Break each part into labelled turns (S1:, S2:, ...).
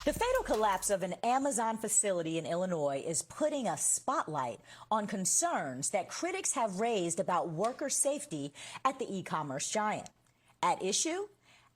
S1: The fatal collapse of an Amazon facility in Illinois is putting a spotlight on concerns that critics have raised about worker safety at the e-commerce giant. At issue,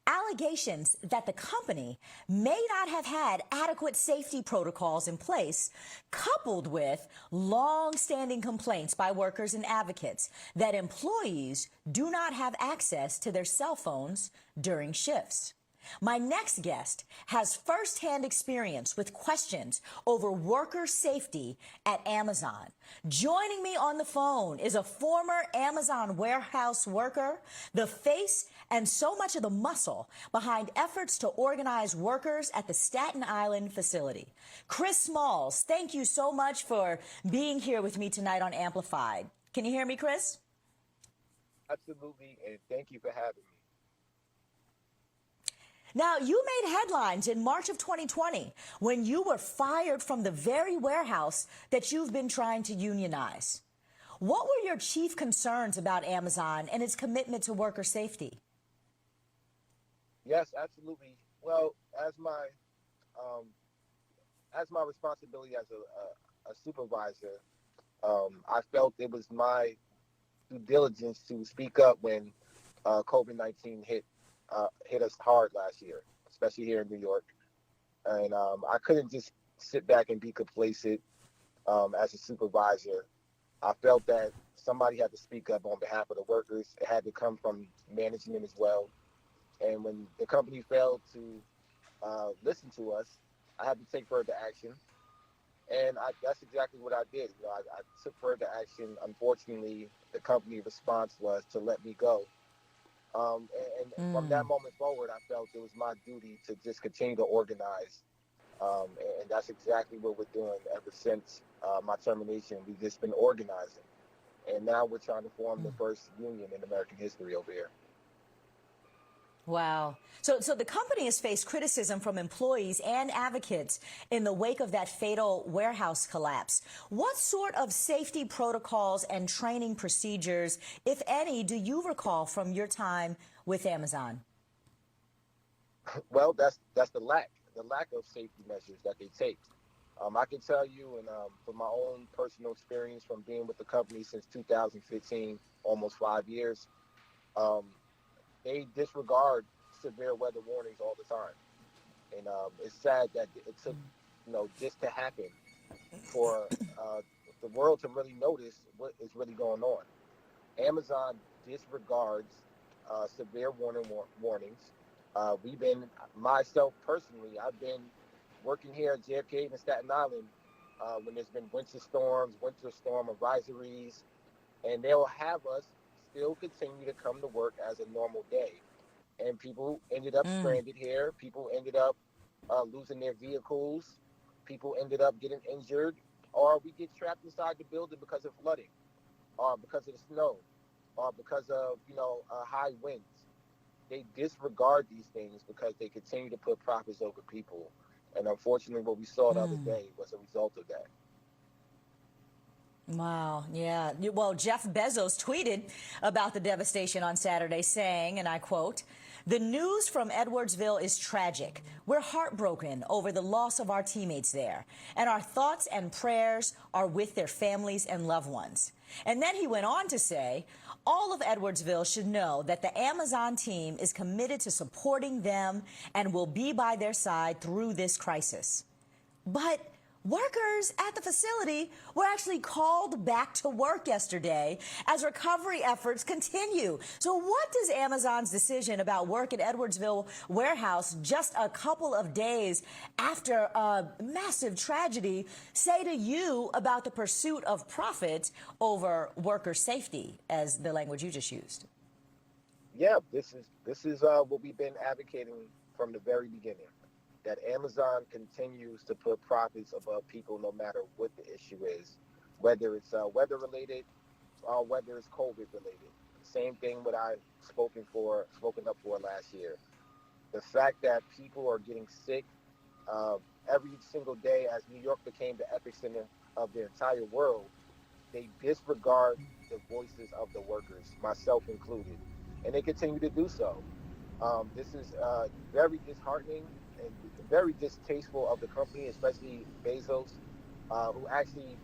S1: allegations that the company may not have had adequate safety protocols in place, coupled with long-standing complaints by workers and advocates that employees do not have access to their cell phones during shifts. My next guest has firsthand experience with questions over worker safety at Amazon. Joining me on the phone is a former Amazon warehouse worker, the face and so much of the muscle behind efforts to organize workers at the Staten Island facility. Chris Smalls, thank you so much for being here with me tonight on Amplified. Can you hear me, Chris?
S2: Absolutely, and thank you for having me.
S1: Now, you made headlines in March of 2020 when you were fired from the very warehouse that you've been trying to unionize. What were your chief concerns about Amazon and its commitment to worker safety?
S2: Yes, absolutely. Well, as my responsibility as a supervisor, I felt it was my due diligence to speak up when COVID-19 hit us hard last year, especially here in New York. And I couldn't just sit back and be complacent as a supervisor. I felt that somebody had to speak up on behalf of the workers. It had to come from management as well. And when the company failed to listen to us, I had to take further action. And that's exactly what I did. I took further action. Unfortunately, the company response was to let me go. And from that moment forward, I felt it was my duty to just continue to organize. And that's exactly what we're doing ever since my termination. We've just been organizing. And now we're trying to form the first union in American history over here.
S1: Wow. So the company has faced criticism from employees and advocates in the wake of that fatal warehouse collapse. What sort of safety protocols and training procedures, if any, do you recall from your time with Amazon?
S2: Well, that's the lack of safety measures that they take. I can tell you, and from my own personal experience from being with the company since 2015, almost 5 years, um, they disregard severe weather warnings all the time. And it's sad that it took, this to happen for the world to really notice what is really going on. Amazon disregards severe warnings. Myself personally, I've been working here at JFK and Staten Island when there's been winter storm advisories, and they'll have us still continue to come to work as a normal day. And people ended up stranded here. People ended up losing their vehicles. People ended up getting injured, or we get trapped inside the building because of flooding, or because of the snow, or because of high winds. They disregard these things because they continue to put profits over people. And unfortunately, what we saw the other day was a result of that.
S1: Wow, yeah. Well, Jeff Bezos tweeted about the devastation on Saturday, saying, and I quote, "The news from Edwardsville is tragic. We're heartbroken over the loss of our teammates there, and our thoughts and prayers are with their families and loved ones." And then he went on to say, all of Edwardsville should know that the Amazon team is committed to supporting them and will be by their side through this crisis. But workers at the facility were actually called back to work yesterday as recovery efforts continue. So what does Amazon's decision about work at Edwardsville warehouse just a couple of days after a massive tragedy say to you about the pursuit of profit over worker safety, as the language you just used?
S2: Yeah, this is what we've been advocating from the very beginning. That Amazon continues to put profits above people no matter what the issue is, whether it's weather related or whether it's COVID related. Same thing what I spoken up for last year. The fact that people are getting sick every single day as New York became the epicenter of the entire world, they disregard the voices of the workers, myself included, and they continue to do so. This is very disheartening, and very distasteful of the company, especially Bezos, who actually,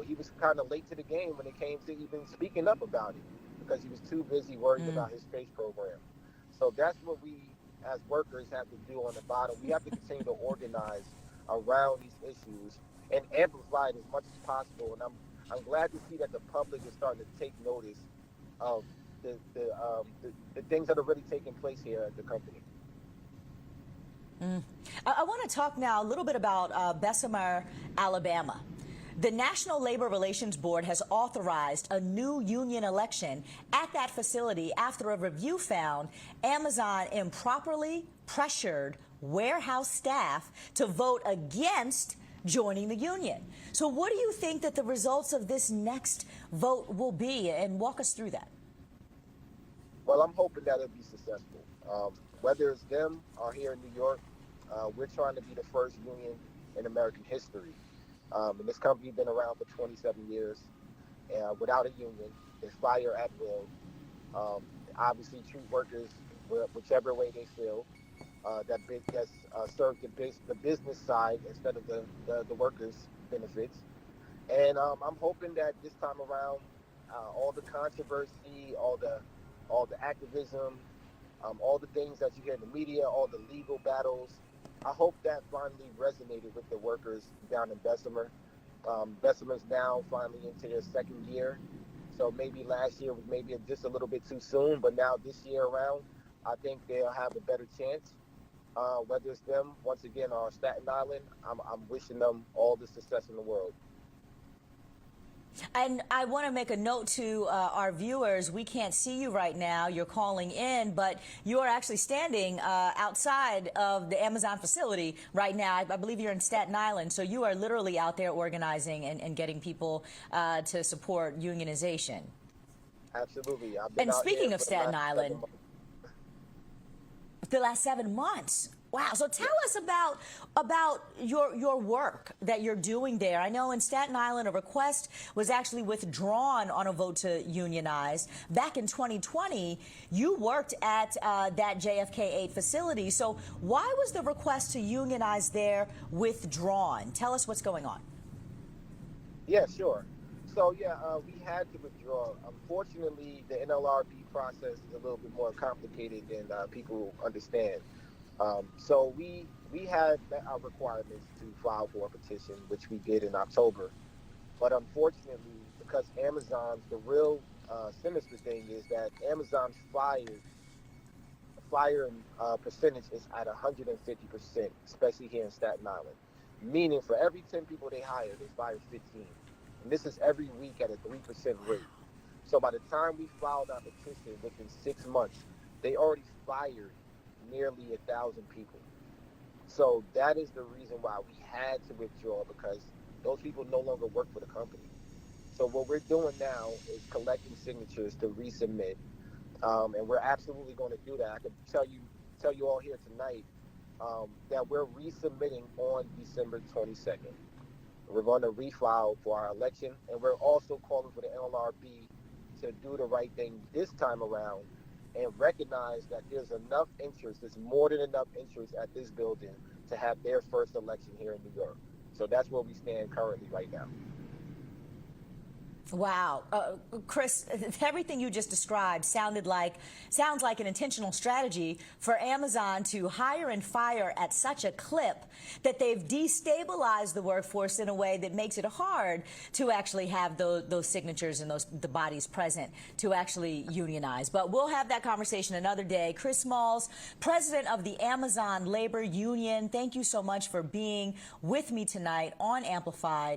S2: he was kind of late to the game when it came to even speaking up about it because he was too busy worrying about his space program. So that's what we as workers have to do on the bottom. We have to continue to organize around these issues and amplify it as much as possible. And I'm glad to see that the public is starting to take notice of the things that are really taking place here at the company.
S1: I want to talk now a little bit about Bessemer, Alabama. The National Labor Relations Board has authorized a new union election at that facility after a review found Amazon improperly pressured warehouse staff to vote against joining the union. So what do you think that the results of this next vote will be? And walk us through that.
S2: Well, I'm hoping that it'll be successful. Whether it's them or here in New York, we're trying to be the first union in American history. And this company's been around for 27 years without a union. They fire at will. Obviously, treat workers whichever way they feel. That's served the business side instead of the workers' benefits. And I'm hoping that this time around, all the controversy, all the activism, all the things that you hear in the media, all the legal battles, I hope that finally resonated with the workers down in Bessemer. Bessemer's now finally into their second year. So maybe last year was maybe just a little bit too soon, but now this year around, I think they'll have a better chance. Whether it's them, once again, or Staten Island, I'm wishing them all the success in the world.
S1: And I want to make a note to our viewers. We can't see you right now. You're calling in, but you are actually standing outside of the Amazon facility right now. I believe you're in Staten Island. So you are literally out there organizing and getting people to support unionization.
S2: Absolutely.
S1: And speaking of Staten Island, the last 7 months. Wow. So tell us about your work that you're doing there. I know in Staten Island, a request was actually withdrawn on a vote to unionize. Back in 2020, you worked at that JFK 8 facility. So why was the request to unionize there withdrawn? Tell us what's going on.
S2: Yeah, sure. So, we had to withdraw. Unfortunately, the NLRB process is a little bit more complicated than people understand. So we had met our requirements to file for a petition, which we did in October. But unfortunately, because the real sinister thing is that Amazon's firing percentage is at 150%, especially here in Staten Island. Meaning for every 10 people they hire, they fire 15. And this is every week at a 3% rate. So by the time we filed our petition within 6 months, they already fired nearly 1,000 people. So that is the reason why we had to withdraw, because those people no longer work for the company. So what we're doing now is collecting signatures to resubmit, and we're absolutely going to do that. I can tell you all here tonight that we're resubmitting on December 22nd. We're going to refile for our election, and we're also calling for the NLRB to do the right thing this time around and recognize that there's enough interest, there's more than enough interest at this building to have their first election here in New York. So that's where we stand currently right now.
S1: Wow. Chris, everything you just described sounds like an intentional strategy for Amazon to hire and fire at such a clip that they've destabilized the workforce in a way that makes it hard to actually have those signatures and the bodies present to actually unionize. But we'll have that conversation another day. Chris Smalls, president of the Amazon Labor Union, thank you so much for being with me tonight on Amplified.